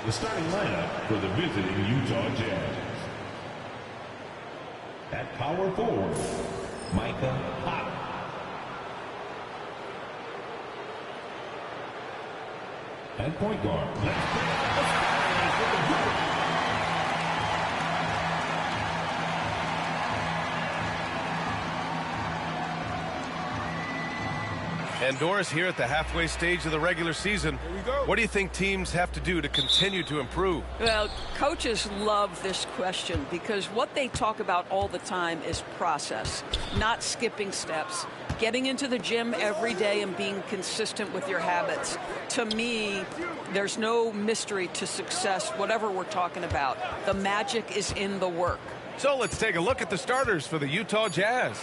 The starting lineup for the visiting Utah Jazz. At power forward, Micah Hot. At point guard, let's bring up the Spurs with the group. And Doris, here at the halfway stage of the regular season, what do you think teams have to do to continue to improve? Well, coaches love this question because what they talk about all the time is process, not skipping steps, getting into the gym every day and being consistent with your habits. To me, there's no mystery to success, whatever we're talking about. The magic is in the work. So let's take a look at the starters for the Utah Jazz.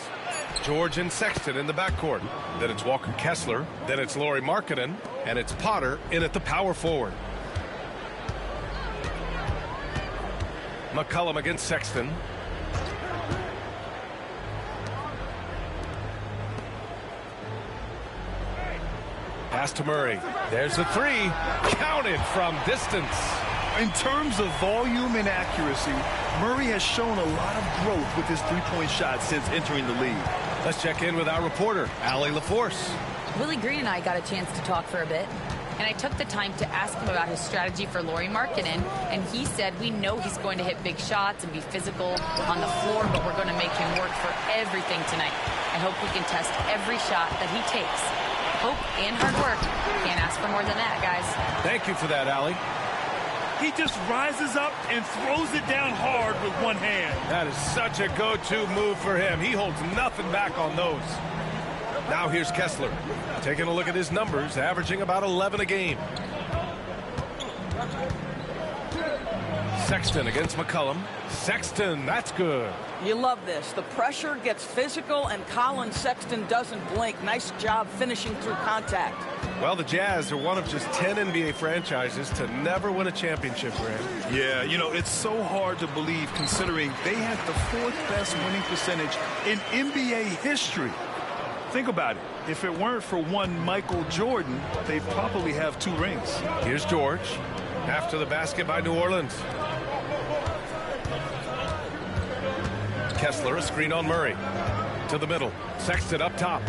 George and Sexton in the backcourt. Then it's Walker Kessler. Then it's Lauri Markkanen. And it's Potter in at the power forward. McCollum against Sexton. Pass to Murray. There's the three. Counted from distance. In terms of volume and accuracy, Murray has shown a lot of growth with his three-point shot since entering the league. Let's check in with our reporter, Allie LaForce. Willie Green and I got a chance to talk for a bit, and I took the time to ask him about his strategy for Lauri Markkanen, and he said, we know he's going to hit big shots and be physical on the floor, but we're going to make him work for everything tonight. I hope we can test every shot that he takes. Hope and hard work. Can't ask for more than that, guys. Thank you for that, Allie. He just rises up and throws it down hard with one hand. That is such a go-to move for him. He holds nothing back on those. Now here's Kessler. Taking a look at his numbers, averaging about 11 a game. Sexton against McCollum. Sexton, that's good. You love this. The pressure gets physical, and Colin Sexton doesn't blink. Nice job finishing through contact. Well, the Jazz are one of just 10 NBA franchises to never win a championship, Grant. Yeah, you know, it's so hard to believe considering they had the fourth best winning percentage in NBA history. Think about it. If it weren't for one Michael Jordan, they'd probably have 2 rings. Here's George. After the basket by New Orleans. Kessler, a screen on Murray. To the middle. Sexton up top.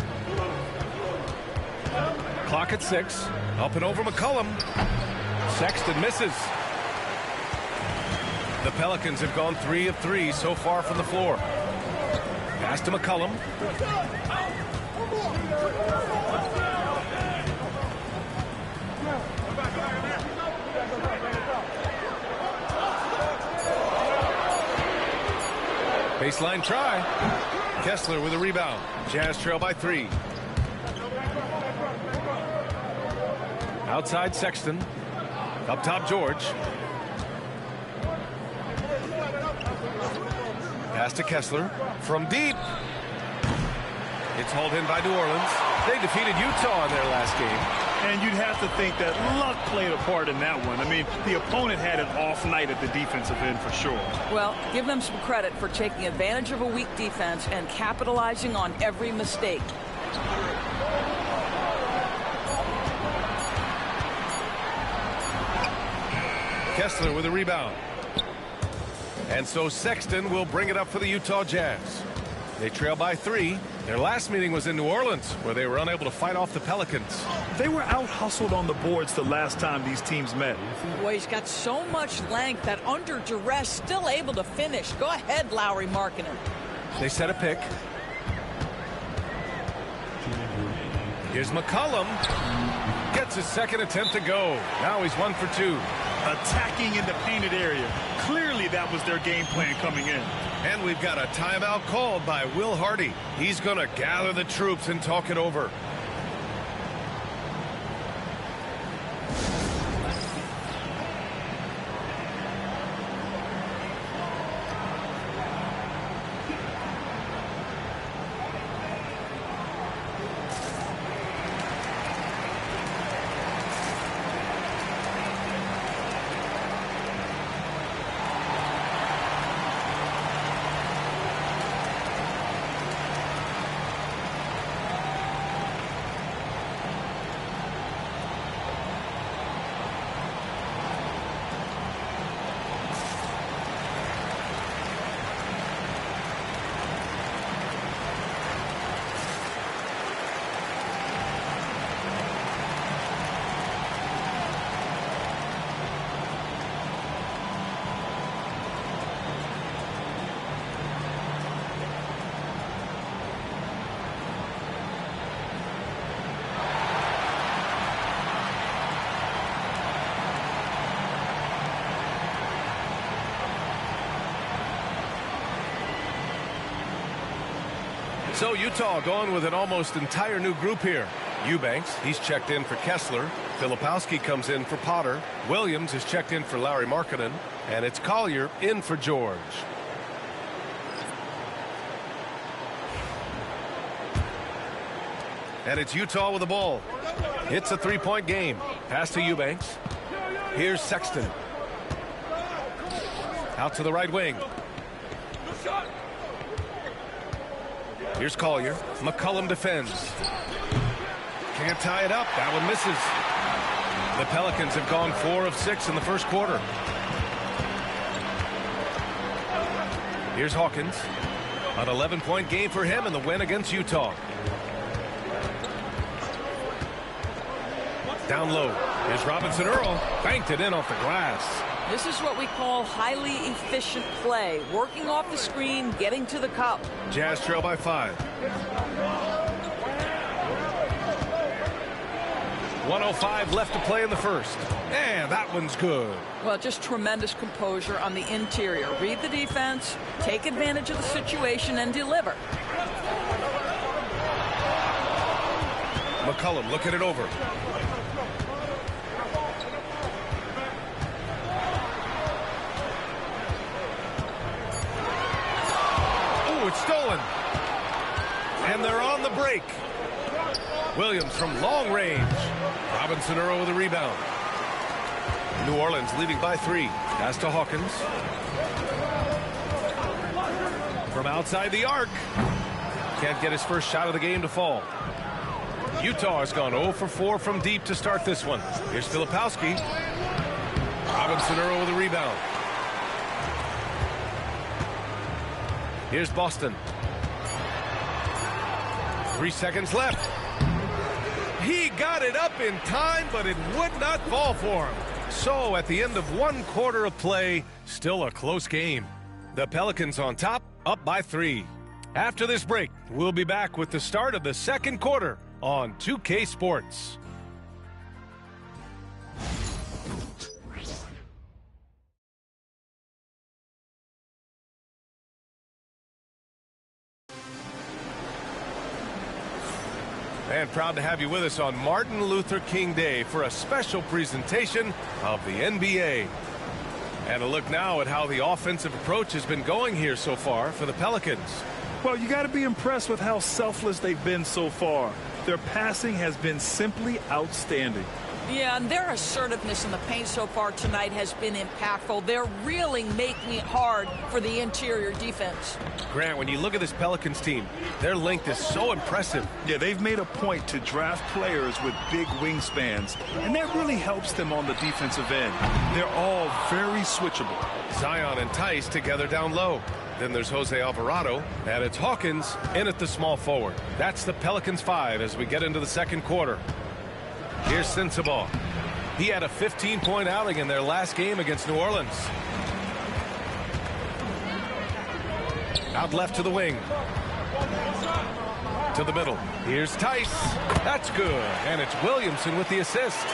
Clock at 6. Up and over McCollum. Sexton misses. The Pelicans have gone 3 of 3 so far from the floor. Pass to McCollum. Baseline try. Kessler with a rebound. Jazz trail by 3. Outside Sexton. Up top George. Pass to Kessler. From deep. It's hauled in by New Orleans. They defeated Utah in their last game. And you'd have to think that luck played a part in that one. I mean, the opponent had an off night at the defensive end for sure. Well, give them some credit for taking advantage of a weak defense and capitalizing on every mistake. Kessler with a rebound. And so Sexton will bring it up for the Utah Jazz. They trail by 3. Their last meeting was in New Orleans, where they were unable to fight off the Pelicans. They were out-hustled on the boards the last time these teams met. Boy, he's got so much length that under duress, still able to finish. Go ahead, Lauri Markkanen. They set a pick. Here's McCollum. Gets his second attempt to go. Now he's 1 for 2. Attacking in the painted area. Clearly that was their game plan coming in. And we've got a timeout called by Will Hardy. He's going to gather the troops and talk it over. So Utah going with an almost entire new group here. Eubanks, he's checked in for Kessler. Filipowski comes in for Potter. Williams is checked in for Lauri Markkanen. And it's Collier in for George. And it's Utah with the ball. It's a three-point game. Pass to Eubanks. Here's Sexton. Out to the right wing. Here's Collier. McCollum defends. Can't tie it up. That one misses. The Pelicans have gone 4 of 6 in the first quarter. Here's Hawkins. An 11-point game for him in the win against Utah. Down low. Here's Robinson Earl. Banked it in off the glass. This is what we call highly efficient play. Working off the screen, getting to the cup. Jazz trail by 5. 1:05 left to play in the first. And that one's good. Well, just tremendous composure on the interior. Read the defense, take advantage of the situation, and deliver. McCollum looking it over. It's stolen. And they're on the break. Williams from long range. Robinson Earl with a rebound. New Orleans leading by 3. Pass to Hawkins. From outside the arc. Can't get his first shot of the game to fall. Utah has gone 0 for 4 from deep to start this one. Here's Filipowski. Robinson Earl with a rebound. Here's Boston. 3 seconds left. He got it up in time, but it would not fall for him. So at the end of 1 quarter of play, still a close game. The Pelicans on top, up by 3. After this break, we'll be back with the start of the second quarter on 2K Sports. And proud to have you with us on Martin Luther King Day for a special presentation of the NBA. And a look now at how the offensive approach has been going here so far for the Pelicans. Well, you got to be impressed with how selfless they've been so far. Their passing has been simply outstanding. Yeah, and their assertiveness in the paint so far tonight has been impactful. They're really making it hard for the interior defense. Grant, when you look at this Pelicans team, their length is so impressive. Yeah, they've made a point to draft players with big wingspans, and that really helps them on the defensive end. They're all very switchable. Zion and Tice together down low. Then there's Jose Alvarado, and it's Hawkins in at the small forward. That's the Pelicans 5 as we get into the second quarter. Here's Sensabaugh. He had a 15-point outing in their last game against New Orleans. Out left to the wing. To the middle. Here's Tice. That's good. And it's Williamson with the assist.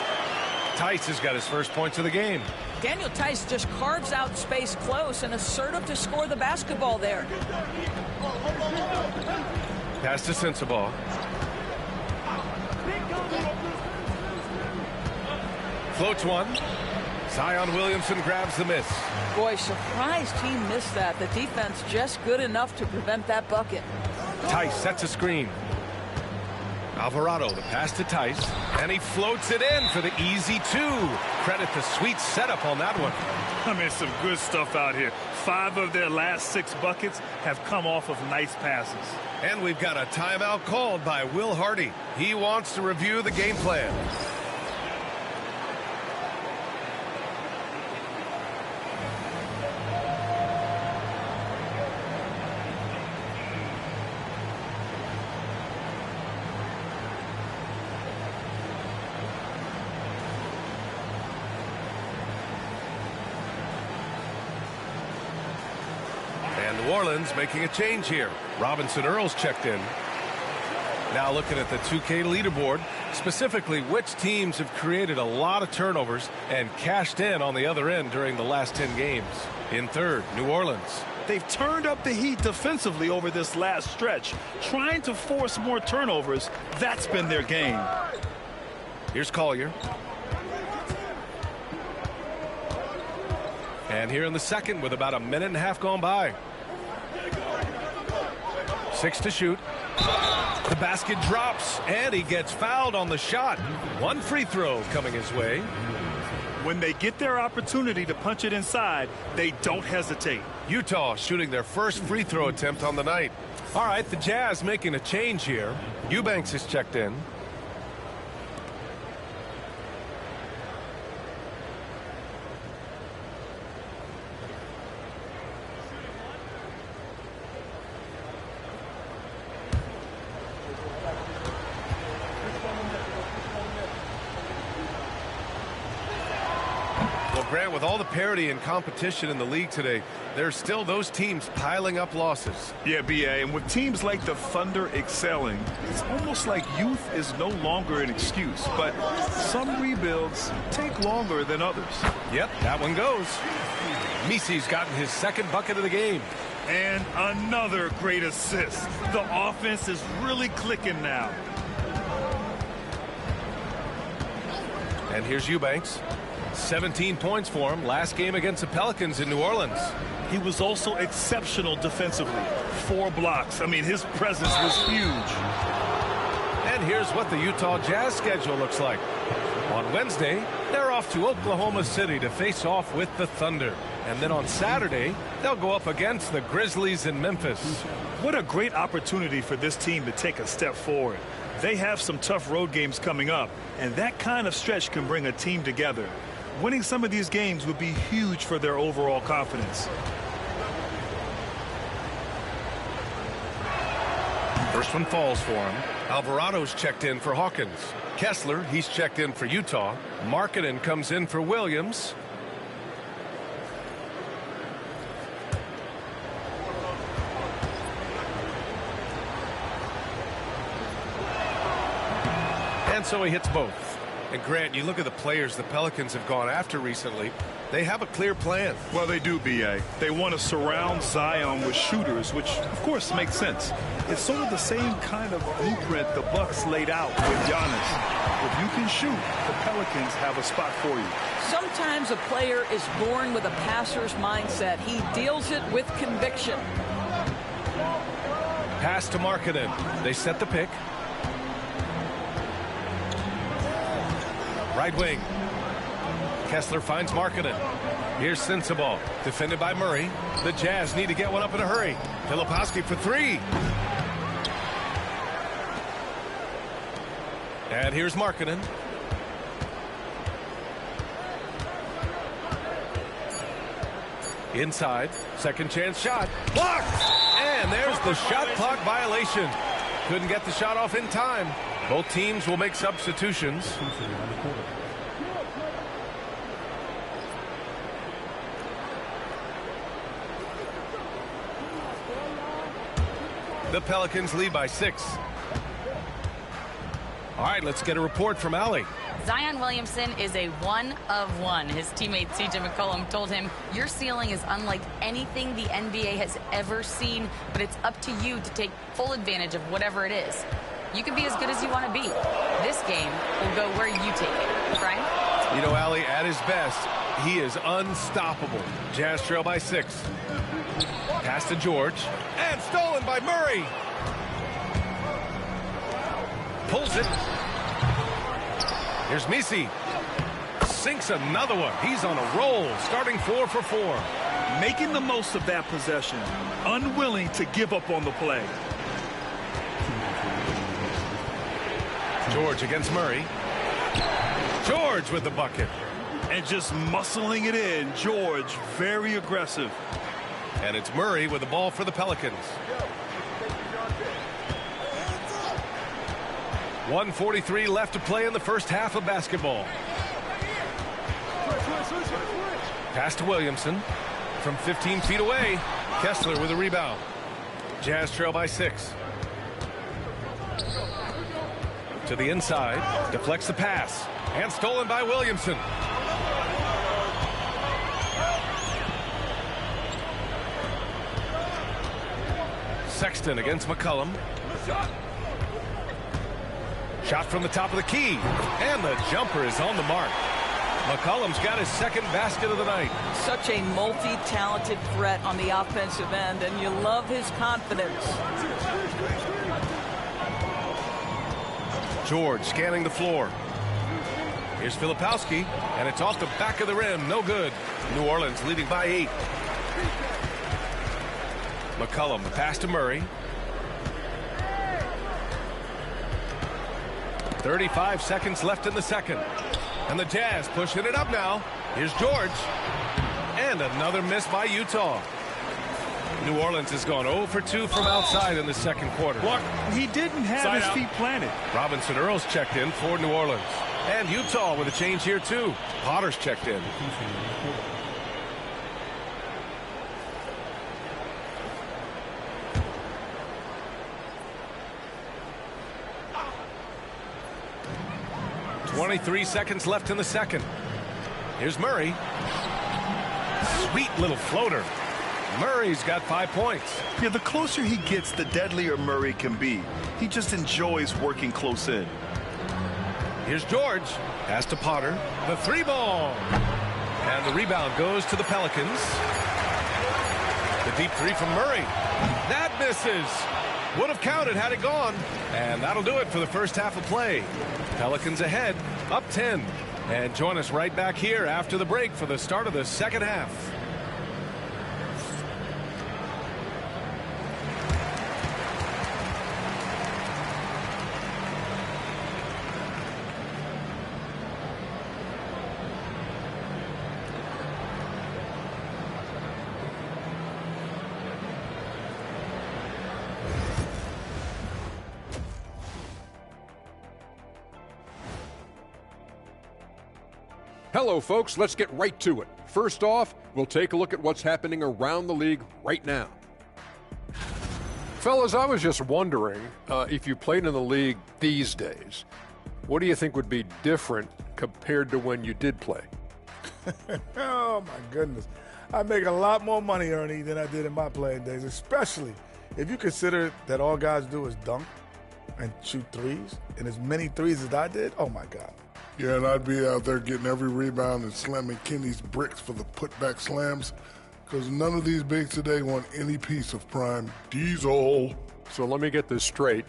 Tice has got his first points of the game. Daniel Tice just carves out space close and assertive to score the basketball there. Pass to Sensabaugh. Floats one. Zion Williamson grabs the miss. Boy, surprised he missed that. The defense just good enough to prevent that bucket. Tice sets a screen. Alvarado, the pass to Tice, and he floats it in for the easy 2. Credit the sweet setup on that one. I mean, some good stuff out here. 5 of their last 6 buckets have come off of nice passes. And we've got a timeout called by Will Hardy. He wants to review the game plan. New Orleans making a change here. Robinson Earl's checked in. Now looking at the 2K leaderboard, specifically which teams have created a lot of turnovers and cashed in on the other end during the last 10 games. In third, New Orleans. They've turned up the heat defensively over this last stretch, trying to force more turnovers. That's been their game. Here's Collier. And here in the second with about a minute and a half gone by. 6 to shoot. The basket drops, and he gets fouled on the shot. One free throw coming his way. When they get their opportunity to punch it inside, they don't hesitate. Utah shooting their first free throw attempt on the night. All right, the Jazz making a change here. Eubanks is checked in. Grant, with all the parity and competition in the league today, there's still those teams piling up losses. Yeah, B.A., and with teams like the Thunder excelling, it's almost like youth is no longer an excuse. But some rebuilds take longer than others. Yep, that one goes. Misi's gotten his second bucket of the game. And another great assist. The offense is really clicking now. And here's Eubanks. 17 points for him last game against the Pelicans in New Orleans. He was also exceptional defensively. 4 blocks. I mean, his presence was huge. And here's what the Utah Jazz schedule looks like. On Wednesday, they're off to Oklahoma City to face off with the Thunder. And then on Saturday, they'll go up against the Grizzlies in Memphis. What a great opportunity for this team to take a step forward. They have some tough road games coming up, and that kind of stretch can bring a team together. Winning some of these games would be huge for their overall confidence. First one falls for him. Alvarado's checked in for Hawkins. Kessler, he's checked in for Utah. Markkanen comes in for Williams. And so he hits both. And Grant, you look at the players the Pelicans have gone after recently, they have a clear plan. Well, they do, B.A. They want to surround Zion with shooters, which, of course, makes sense. It's sort of the same kind of blueprint the Bucks laid out with Giannis. If you can shoot, the Pelicans have a spot for you. Sometimes a player is born with a passer's mindset. He deals it with conviction. Pass to Markkanen. They set the pick. Right wing. Kessler finds Markkanen. Here's Sensabaugh, defended by Murray. The Jazz need to get one up in a hurry. Filipowski for 3. And here's Markkanen. Inside, second chance shot. Blocked! And there's the shot clock violation. Couldn't get the shot off in time. Both teams will make substitutions. The Pelicans lead by 6. All right, let's get a report from Allie. Zion Williamson is a 1 of 1. His teammate C.J. McCollum told him, your ceiling is unlike anything the NBA has ever seen, but it's up to you to take full advantage of whatever it is. You can be as good as you want to be. This game will go where you take it. Brian? You know, Allie, at his best, he is unstoppable. Jazz trail by 6. Pass to George. And stolen by Murray. Pulls it. Here's Misi. Sinks another one. He's on a roll, starting 4 for 4. Making the most of that possession. Unwilling to give up on the play. George against Murray. George with the bucket. And just muscling it in. George, very aggressive. And it's Murray with the ball for the Pelicans. 1:43 left to play in the first half of basketball. Pass to Williamson from 15 feet away. Kessler with a rebound. Jazz trail by 6. To the inside, deflects the pass, and stolen by Williamson. Sexton against McCollum. Shot from the top of the key. And the jumper is on the mark. McCollum's got his second basket of the night. Such a multi-talented threat on the offensive end, and you love his confidence. George scanning the floor. Here's Filipowski, and it's off the back of the rim. No good. New Orleans leading by 8. McCollum, the pass to Murray. 35 seconds left in the second. And the Jazz pushing it up now. Here's George. And another miss by Utah. New Orleans has gone 0 for 2 from outside in the second quarter. Well, he didn't have his feet planted. Robinson Earls checked in for New Orleans. And Utah with a change here, too. Potter's checked in. .23 seconds left in the second. Here's Murray. Sweet little floater. Murray's got 5 points. Yeah, the closer he gets, the deadlier Murray can be. He just enjoys working close in. Here's George. Pass to Potter. The 3 ball. And the rebound goes to the Pelicans. The deep 3 from Murray. That misses. Would have counted had it gone. And that'll do it for the first half of play. Pelicans ahead, up 10. And join us right back here after the break for the start of the second half. Hello, folks. Let's get right to it. First off, we'll take a look at what's happening around the league right now. Fellas, I was just wondering if you played in the league these days, what do you think would be different compared to when you did play? Oh, my goodness. I make a lot more money, Ernie, than I did in my playing days, especially if you consider that all guys do is dunk and shoot threes, and as many threes as I did, oh, my God. Yeah, and I'd be out there getting every rebound and slamming Kenny's bricks for the putback slams because none of these bigs today want any piece of prime diesel. So let me get this straight.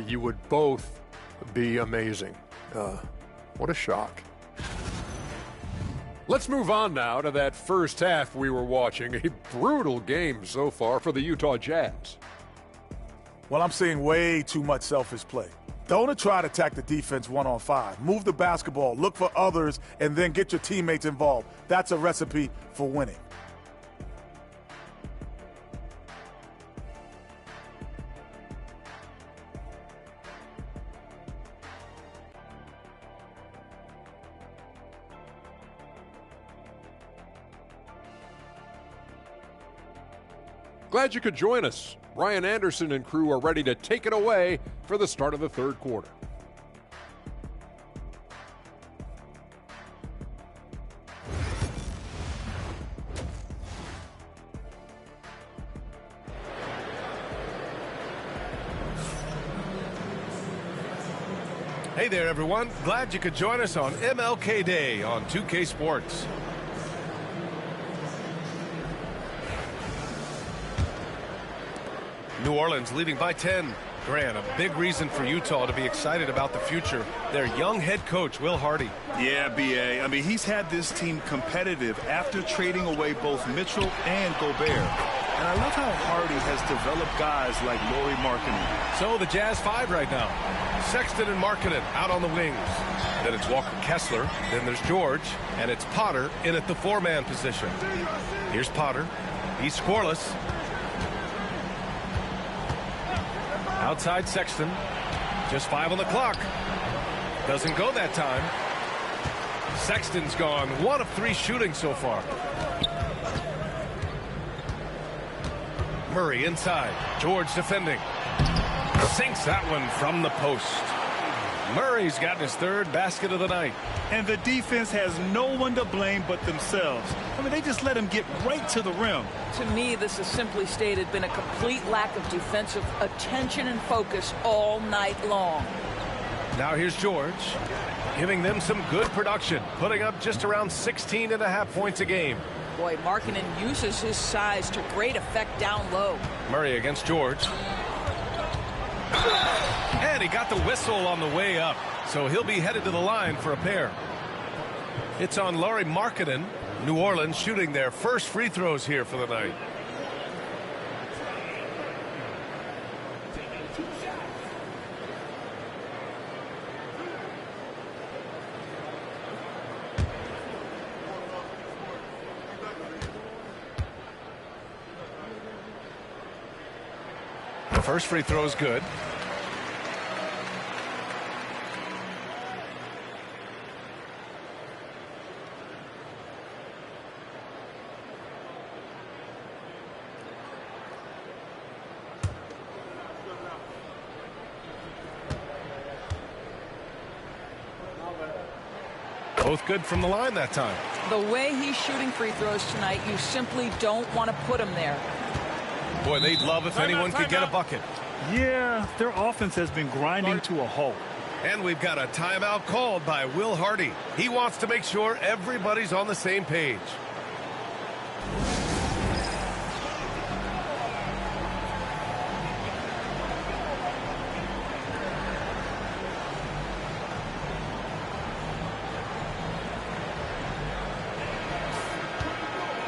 You would both be amazing. What a shock. Let's move on now to that first half we were watching. A brutal game so far for the Utah Jazz. Well, I'm seeing way too much selfish play. Don't try to attack the defense 1-on-5. Move the basketball, look for others, and then get your teammates involved. That's a recipe for winning. Glad you could join us. Ryan Anderson and crew are ready to take it away for the start of the third quarter. Hey there, everyone. Glad you could join us on MLK Day on 2K Sports. New Orleans leading by 10. Grant, a big reason for Utah to be excited about the future. Their young head coach, Will Hardy. Yeah, B.A. I mean, he's had this team competitive after trading away both Mitchell and Gobert. And I love how Hardy has developed guys like Lauri Markkanen. So the Jazz 5 right now. Sexton and Markkanen out on the wings. Then it's Walker Kessler. Then there's George. And it's Potter in at the 4-man position. Here's Potter. He's scoreless. Outside Sexton. Just 5 on the clock. Doesn't go that time. Sexton's gone 1 of 3 shooting so far. Murray inside. George defending. Sinks that one from the post. Murray's gotten his third basket of the night. And the defense has no one to blame but themselves. I mean, they just let him get right to the rim. To me, this has simply stated been a complete lack of defensive attention and focus all night long. Now here's George, giving them some good production, putting up just around 16.5 points a game. Boy, Markkanen uses his size to great effect down low. Murray against George. And he got the whistle on the way up, so he'll be headed to the line for a pair. It's on Lauri Markkanen. New Orleans shooting their first free throws here for the night. The first free throw is good. Both good from the line that time. The way he's shooting free throws tonight, you simply don't want to put him there. Boy, they'd love if anyone could get a bucket. Yeah, their offense has been grinding to a halt. And we've got a timeout called by Will Hardy. He wants to make sure everybody's on the same page.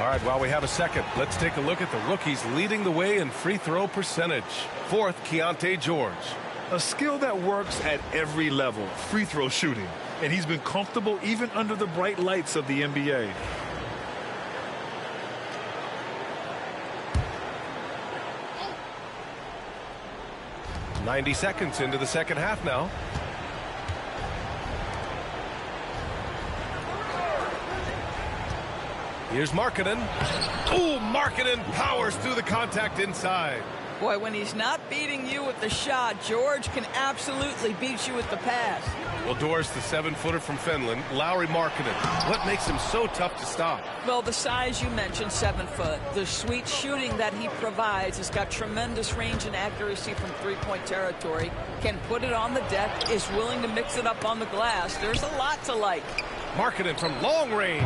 All right, while we have a second, let's take a look at the rookies leading the way in free throw percentage. Fourth, Keontae George. A skill that works at every level, free throw shooting. And he's been comfortable even under the bright lights of the NBA. .90 into the second half now. Here's Markkanen. Oh, Markkanen powers through the contact inside. Boy, when he's not beating you with the shot, George can absolutely beat you with the pass. Well, Doris, the 7-footer from Finland, Lauri Markkanen. What makes him so tough to stop? Well, the size you mentioned, 7 foot. The sweet shooting that he provides has got tremendous range and accuracy from three-point territory. Can put it on the deck, is willing to mix it up on the glass. There's a lot to like. Markkanen from long range.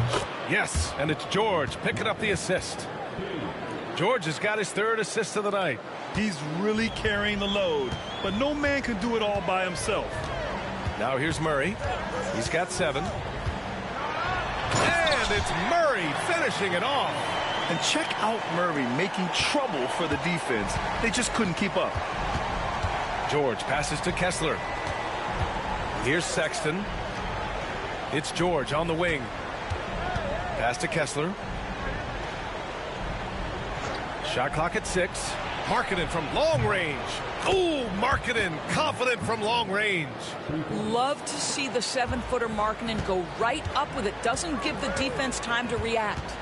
Yes, and it's George picking up the assist. George has got his third assist of the night. He's really carrying the load, but no man can do it all by himself. Now here's Murray. He's got 7. And it's Murray finishing it off. And check out Murray making trouble for the defense. They just couldn't keep up. George passes to Kessler. Here's Sexton. It's George on the wing. Pass to Kessler. Shot clock at 6. Markkanen from long range. Oh, Markkanen confident from long range. Love to see the 7-footer Markkanen go right up with it. Doesn't give the defense time to react.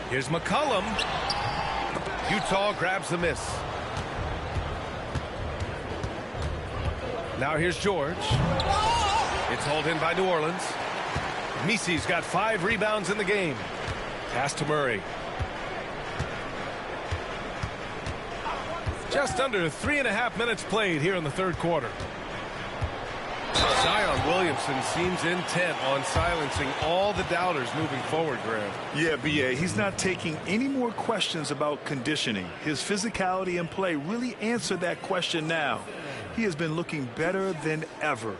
Here's McCollum. Utah grabs the miss. Now here's George. It's hauled in by New Orleans. Misi's got 5 rebounds in the game. Pass to Murray. Just under 3.5 minutes played here in the third quarter. Zion Williamson seems intent on silencing all the doubters moving forward, Graham. Yeah, B.A., he's not taking any more questions about conditioning. His physicality and play really answer that question now. He has been looking better than ever.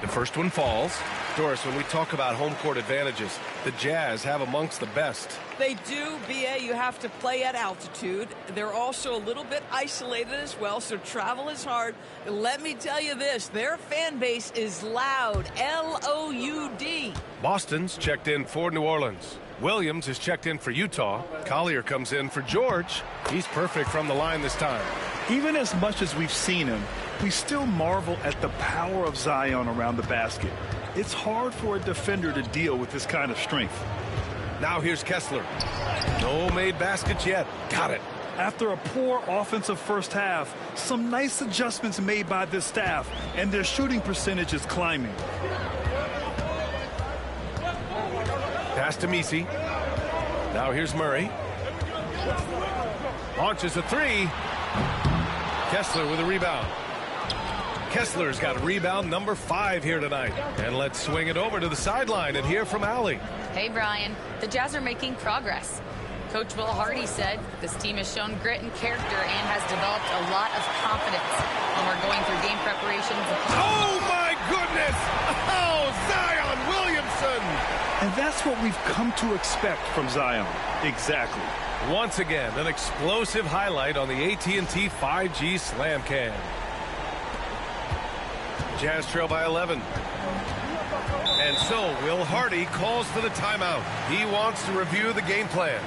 The first one falls. Doris, when we talk about home court advantages, the Jazz have amongst the best. They do, B.A. You have to play at altitude. They're also a little bit isolated as well, so travel is hard. Let me tell you this, their fan base is loud, L-O-U-D. Boston's checked in for New Orleans. Williams is checked in for Utah. Collier comes in for George. He's perfect from the line this time. Even as much as we've seen him, We still marvel at the power of Zion around the basket. It's hard for a defender to deal with this kind of strength. Now here's Kessler. No made baskets yet. Got it. After a poor offensive first half, some nice adjustments made by this staff, and their shooting percentage is climbing. Pass to Messi. Now here's Murray. Launches a three. Kessler with a rebound. Kessler's got rebound number 5 here tonight. And let's swing it over to the sideline and hear from Allie. Hey, Brian. The Jazz are making progress. Coach Will Hardy said this team has shown grit and character and has developed a lot of confidence when we're going through game preparations. Oh, my goodness! Oh, Zion Williamson! And that's what we've come to expect from Zion. Exactly. Once again, an explosive highlight on the AT&T 5G Slam Cam. Jazz trail by 11. And so Will Hardy calls for the timeout. He wants to review the game plan.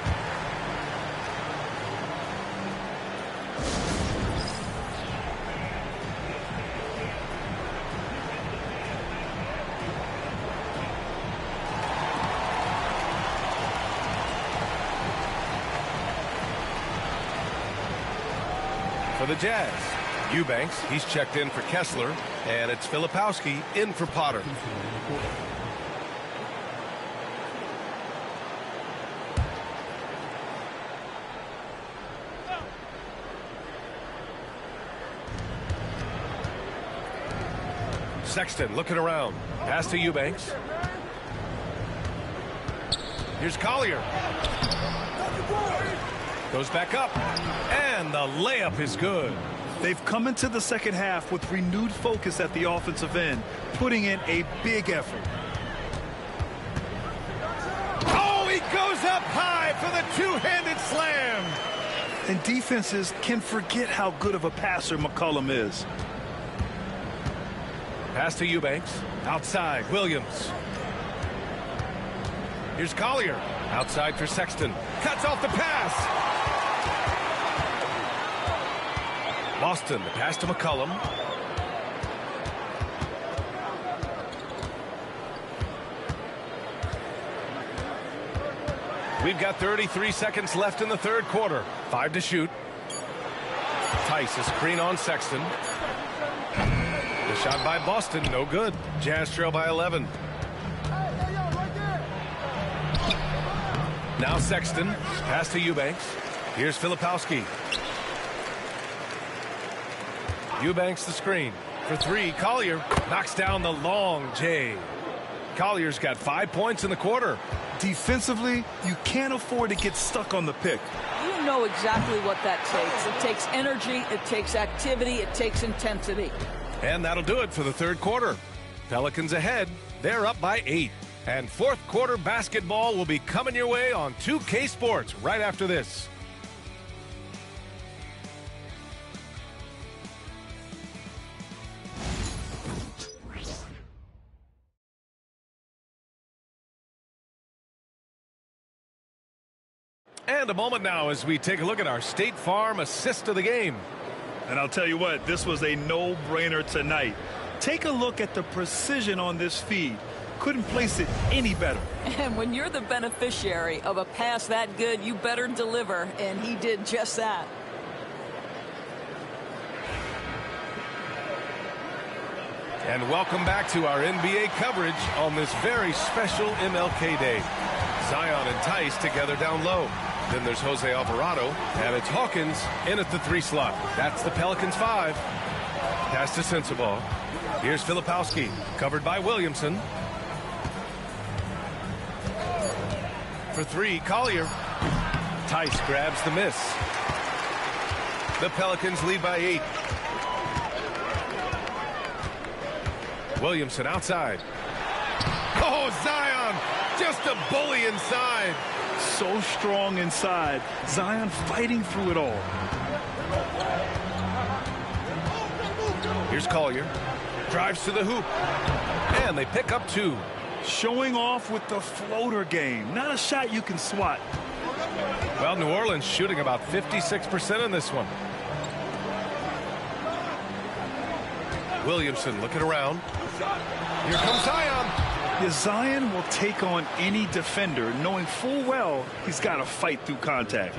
For the Jazz, Eubanks, he's checked in for Kessler, and it's Filipowski in for Potter. Sexton looking around. Pass to Eubanks. Here's Collier. Goes back up. And the layup is good. They've come into the second half with renewed focus at the offensive end, putting in a big effort. Oh, he goes up high for the two-handed slam. And defenses can forget how good of a passer McCollum is. Pass to Eubanks. Outside, Williams. Here's Collier. Outside for Sexton. Cuts off the pass. Boston, the pass to McCollum. We've got 33 seconds left in the third quarter. 5 to shoot. Tice, a screen on Sexton. The shot by Boston, no good. Jazz trail by 11. Now Sexton, pass to Eubanks. Here's Filipowski. Eubanks the screen. For 3, Collier knocks down the long J. Collier's got 5 points in the quarter. Defensively, you can't afford to get stuck on the pick. You know exactly what that takes. It takes energy, it takes activity, it takes intensity. And that'll do it for the third quarter. Pelicans ahead. They're up by 8. And fourth quarter basketball will be coming your way on 2K Sports right after this. And a moment now as we take a look at our State Farm assist of the game. And I'll tell you what, this was a no-brainer tonight. Take a look at the precision on this feed. Couldn't place it any better. And when you're the beneficiary of a pass that good, you better deliver, and he did just that. And welcome back to our NBA coverage on this very special MLK Day. Zion and Tice together down low. Then there's Jose Alvarado, and it's Hawkins in at the 3 slot. That's the Pelicans 5. Pass to Sensabaugh. Here's Filipowski, covered by Williamson. For 3, Collier. Tice grabs the miss. The Pelicans lead by 8. Williamson outside. Oh, Zion, just a bully inside. So strong inside. Zion fighting through it all. Here's Collier. Drives to the hoop. And they pick up 2. Showing off with the floater game. Not a shot you can swat. Well, New Orleans shooting about 56% in this one. Williamson looking around. Here comes Zion. Yeah, Zion will take on any defender, knowing full well he's got to fight through contact.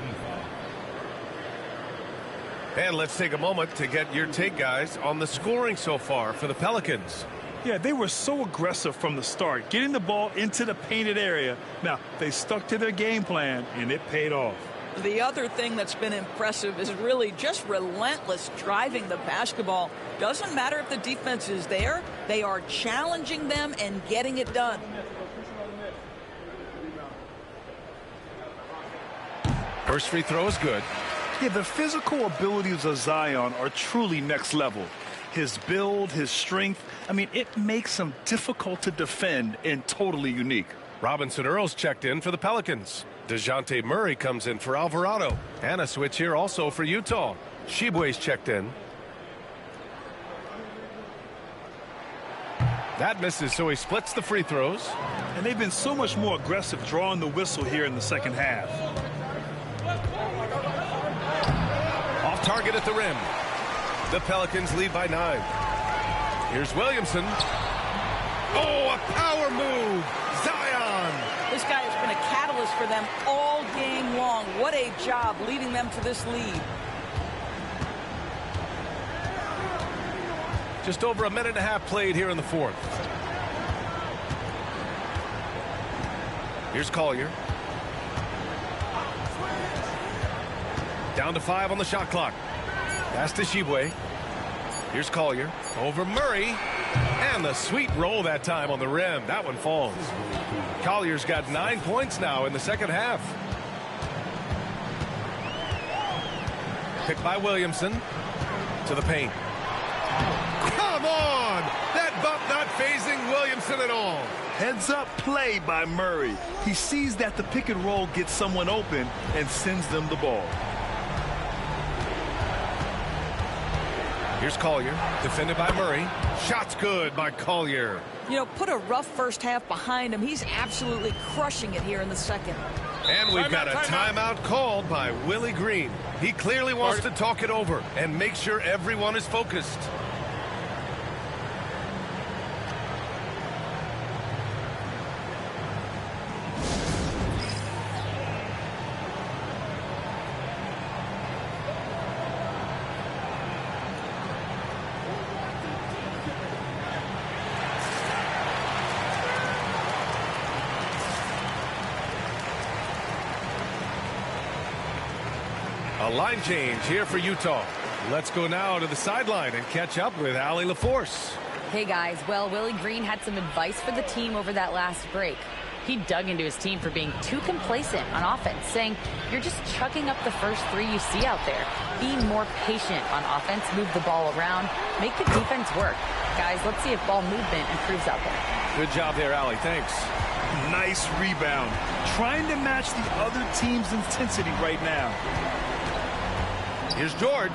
And let's take a moment to get your take, guys, on the scoring so far for the Pelicans. Yeah, they were so aggressive from the start, getting the ball into the painted area. Now, they stuck to their game plan, and it paid off. The other thing that's been impressive is really just relentless driving the basketball. Doesn't matter if the defense is there, they are challenging them and getting it done. First free throw is good. Yeah, the physical abilities of Zion are truly next level. His build, his strength, I mean, it makes him difficult to defend and totally unique. Robinson Earls checked in for the Pelicans. DeJounte Murray comes in for Alvarado. And a switch here also for Utah. Shibwe's checked in. That misses, so he splits the free throws. And they've been so much more aggressive drawing the whistle here in the second half. Off target at the rim. The Pelicans lead by 9. Here's Williamson. Oh, a power move. Zion. This guy has been a catalyst for them all game long. What a job leading them to this lead. Just over a minute and a half played here in the fourth. Here's Collier. Down to 5 on the shot clock. Pass to Shibwe. Here's Collier. Over Murray. And the sweet roll that time on the rim. That one falls. Collier's got 9 points now in the second half. Picked by Williamson. To the paint. Come on! That bump not phasing Williamson at all. Heads up play by Murray. He sees that the pick and roll gets someone open and sends them the ball. Here's Collier, defended by Murray. Shot's good by Collier. You know, put a rough first half behind him. He's absolutely crushing it here in the second. And we've got a timeout called by Willie Green. He clearly wants to talk it over and make sure everyone is focused. A line change here for Utah. Let's go now to the sideline and catch up with Allie LaForce. Hey guys, well, Willie Green had some advice for the team over that last break. He dug into his team for being too complacent on offense, saying, you're just chucking up the first 3 you see out there. Be more patient on offense, move the ball around, make the defense work. Guys, let's see if ball movement improves out there. Good job there, Allie. Thanks. Nice rebound. Trying to match the other team's intensity right now. Here's George.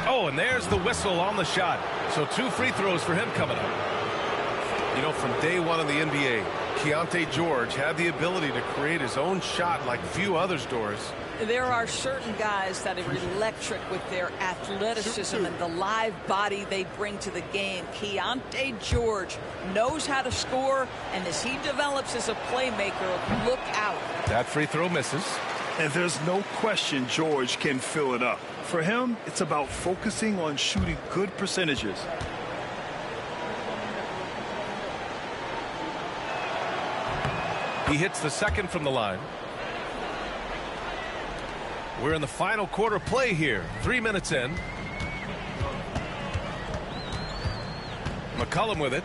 Oh, and there's the whistle on the shot. So 2 free throws for him coming up. You know, from day one in the NBA, Keontae George had the ability to create his own shot like few others, Doris. There are certain guys that are electric with their athleticism and the live body they bring to the game. Keontae George knows how to score, and as he develops as a playmaker, look out. That free throw misses. And there's no question George can fill it up. For him, it's about focusing on shooting good percentages. He hits the second from the line. We're in the final quarter play here. 3 minutes in. McCollum with it.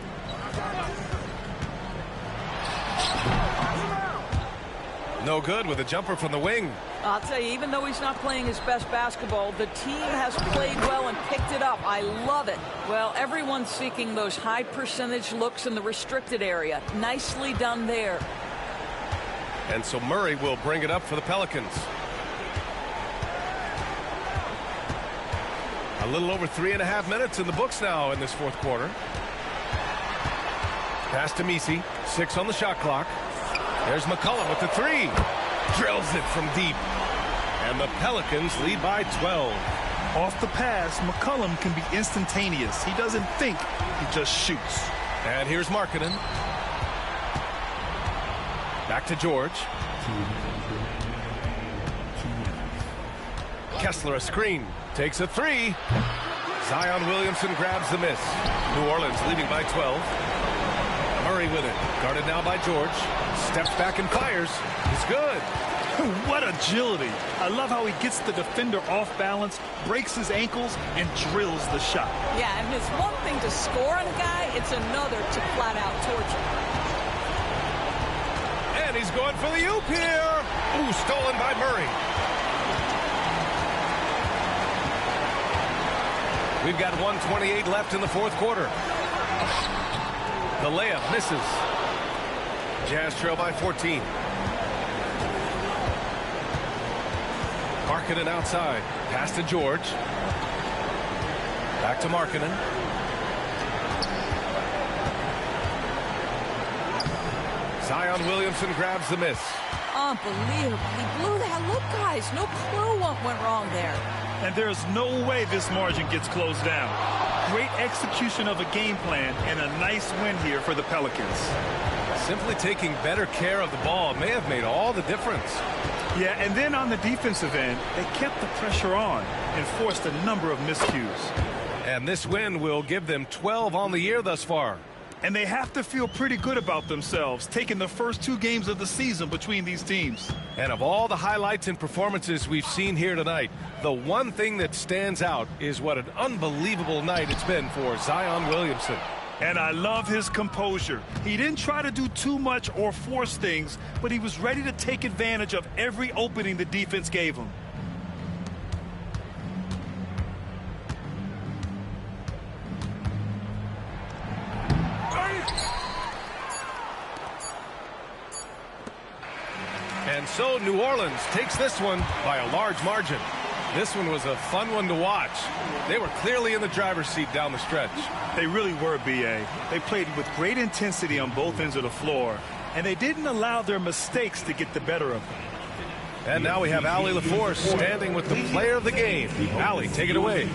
No good with a jumper from the wing. I'll tell you, even though he's not playing his best basketball, the team has played well and picked it up. I love it. Well, everyone's seeking those high percentage looks in the restricted area. Nicely done there. And so Murray will bring it up for the Pelicans. A little over 3.5 minutes in the books now in this fourth quarter. Pass to Messi. 6 on the shot clock. There's McCollum with the 3. Drills it from deep. And the Pelicans lead by 12. Off the pass, McCollum can be instantaneous. He doesn't think, he just shoots. And here's Markkanen. Back to George. Kessler a screen. Takes a three. Zion Williamson grabs the miss. New Orleans leading by 12. Murray with it. Guarded now by George. Steps back and fires. It's good. What agility. I love how he gets the defender off balance, breaks his ankles, and drills the shot. Yeah, and it's one thing to score on a guy, it's another to flat out torture. And he's going for the oop here. Ooh, stolen by Murray. We've got 1:28 left in the fourth quarter. The layup misses. Jazz trail by 14. Markkanen outside. Pass to George. Back to Markkanen. Zion Williamson grabs the miss. Unbelievable. He blew that. Look, guys, no clue what went wrong there. And there's no way this margin gets closed down. Great execution of a game plan and a nice win here for the Pelicans. Simply taking better care of the ball may have made all the difference. Yeah, and then on the defensive end, they kept the pressure on and forced a number of miscues. And this win will give them 12 on the year thus far. And they have to feel pretty good about themselves, taking the first 2 games of the season between these teams. And of all the highlights and performances we've seen here tonight, the one thing that stands out is what an unbelievable night it's been for Zion Williamson. And I love his composure. He didn't try to do too much or force things, but he was ready to take advantage of every opening the defense gave him. And so New Orleans takes this one by a large margin. This one was a fun one to watch. They were clearly in the driver's seat down the stretch. They really were, B.A. They played with great intensity on both ends of the floor, and they didn't allow their mistakes to get the better of them. And now we have Allie LaForce standing with the player of the game. Allie, take it away.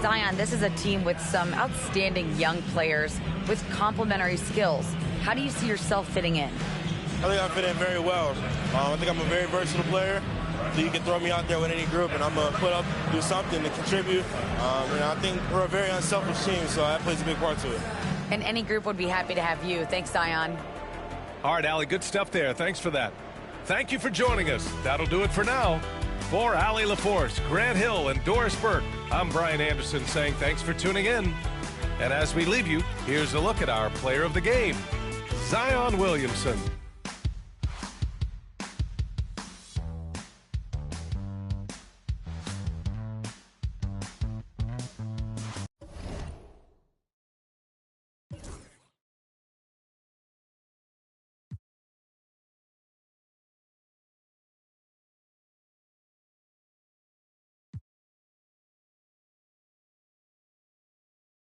Zion, this is a team with some outstanding young players with complementary skills. How do you see yourself fitting in? I think I fit in very well. I think I'm a very versatile player. So you can throw me out there with any group, and I'm going to put up, do something to contribute. And I think we're a very unselfish team, so that plays a big part to it. And any group would be happy to have you. Thanks, Zion. All right, Allie, good stuff there. Thanks for that. Thank you for joining us. That'll do it for now. For Allie LaForce, Grant Hill, and Doris Burke, I'm Brian Anderson saying thanks for tuning in. And as we leave you, here's a look at our player of the game, Zion Williamson.